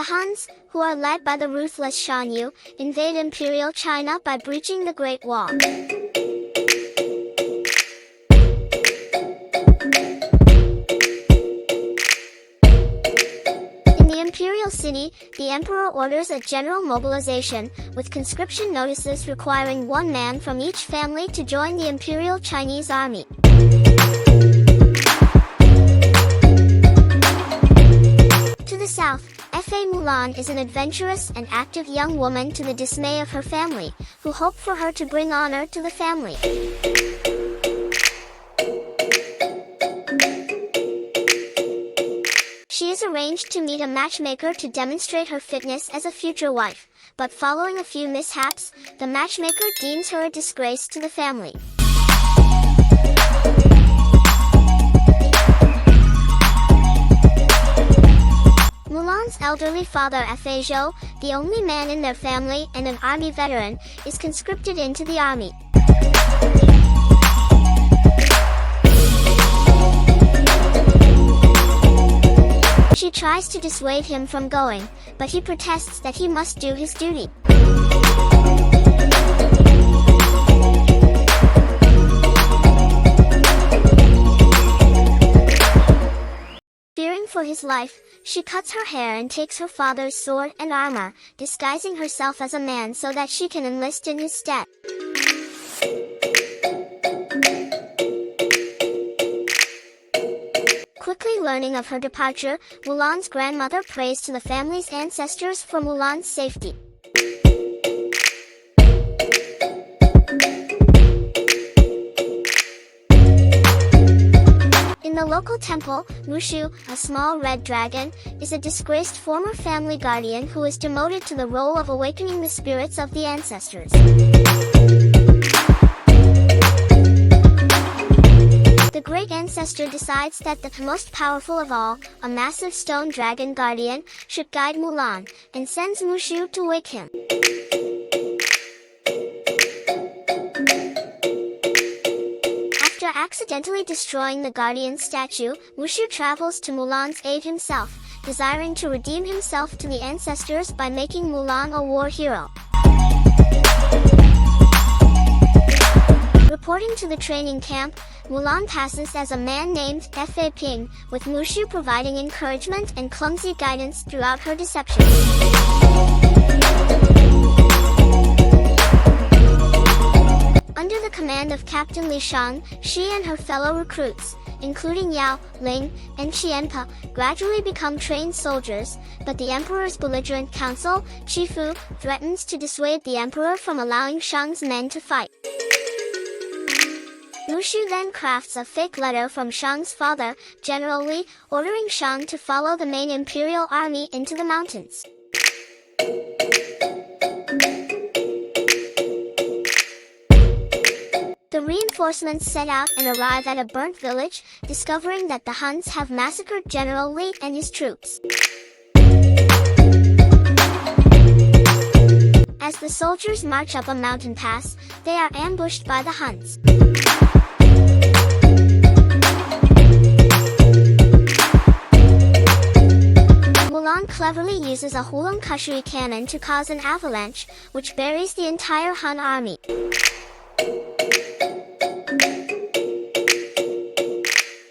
The Huns, who are led by the ruthless Shan Yu, invade Imperial China by breaching the Great Wall. In the Imperial City, the Emperor orders a general mobilization, with conscription notices requiring one man from each family to join the Imperial Chinese Army. To the south, Fa Mulan is an adventurous and active young woman to the dismay of her family, who hope for her to bring honor to the family. She is arranged to meet a matchmaker to demonstrate her fitness as a future wife, but following a few mishaps, the matchmaker deems her a disgrace to the family. Mulan's elderly father Fa Zhou, the only man in their family and an army veteran, is conscripted into the army. She tries to dissuade him from going, but he protests that he must do his duty. Fearing for his life, she cuts her hair and takes her father's sword and armor, disguising herself as a man so that she can enlist in his stead. Quickly learning of her departure, Mulan's grandmother prays to the family's ancestors for Mulan's safety. In the local temple, Mushu, a small red dragon, is a disgraced former family guardian who is demoted to the role of awakening the spirits of the ancestors. The great ancestor decides that the most powerful of all, a massive stone dragon guardian, should guide Mulan, and sends Mushu to wake him. After accidentally destroying the guardian's statue, Mushu travels to Mulan's aid himself, desiring to redeem himself to the ancestors by making Mulan a war hero. Reporting to the training camp, Mulan passes as a man named Fa Ping, with Mushu providing encouragement and clumsy guidance throughout her deception. Under the command of Captain Li Shang, she and her fellow recruits, including Yao, Ling, and Qianpa, gradually become trained soldiers, but the Emperor's belligerent council, Chifu, threatens to dissuade the Emperor from allowing Shang's men to fight. Mushu then crafts a fake letter from Shang's father, General Li, ordering Shang to follow the main imperial army into the mountains. The reinforcements set out and arrive at a burnt village, discovering that the Huns have massacred General Li and his troops. As the soldiers march up a mountain pass, they are ambushed by the Huns. Mulan cleverly uses a Hulung Kushui cannon to cause an avalanche, which buries the entire Hun army.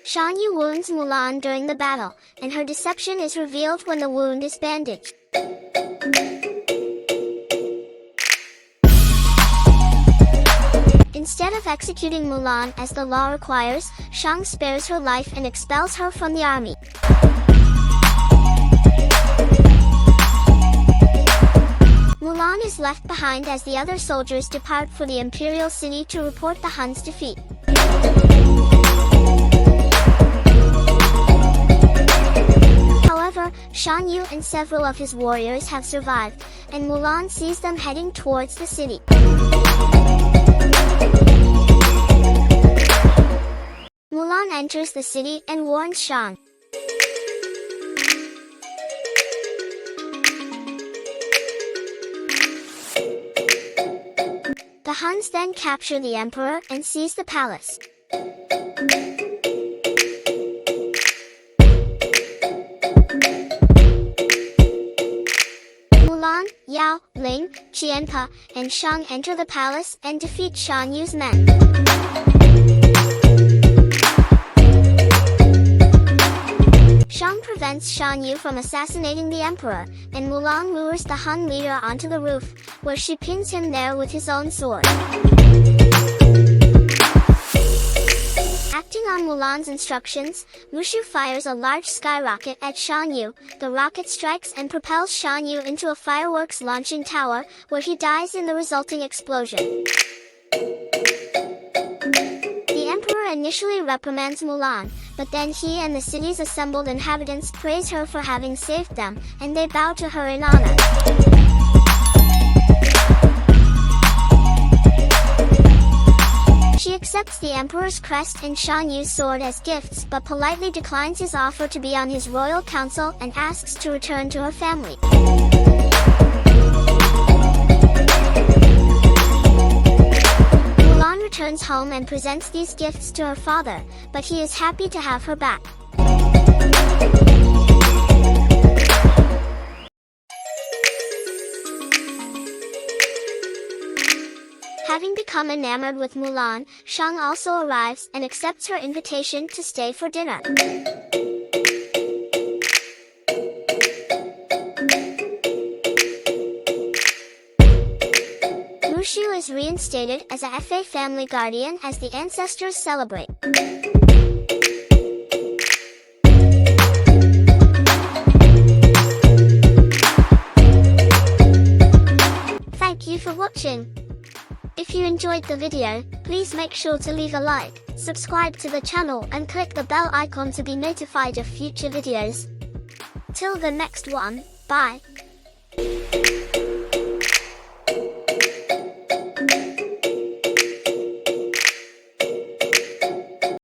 Shan Yu wounds Mulan during the battle, and her deception is revealed when the wound is bandaged. Instead of executing Mulan as the law requires, Shang spares her life and expels her from the army. Mulan is left behind as the other soldiers depart for the Imperial City to report the Huns' defeat. However, Shan Yu and several of his warriors have survived, and Mulan sees them heading towards the city. Mulan enters the city and warns Shang. The Huns then capture the Emperor and seize the palace. Yao, Ling, Qianpa, and Shang enter the palace and defeat Shan Yu's men. Shang prevents Shan Yu from assassinating the emperor, and Mulan lures the Han leader onto the roof, where she pins him there with his own sword. Acting on Mulan's instructions, Mushu fires a large skyrocket at Shan Yu. The rocket strikes and propels Shan Yu into a fireworks launching tower, where he dies in the resulting explosion. The emperor initially reprimands Mulan, but then he and the city's assembled inhabitants praise her for having saved them, and they bow to her in honor. She accepts the emperor's crest and Shan Yu's sword as gifts but politely declines his offer to be on his royal council and asks to return to her family. Mulan returns home and presents these gifts to her father, but he is happy to have her back. Having become enamored with Mulan, Shang also arrives and accepts her invitation to stay for dinner. Mushu is reinstated as a FA family guardian as the ancestors celebrate. Thank you for watching. If you enjoyed the video, please make sure to leave a like, subscribe to the channel and click the bell icon to be notified of future videos. Till the next one, bye.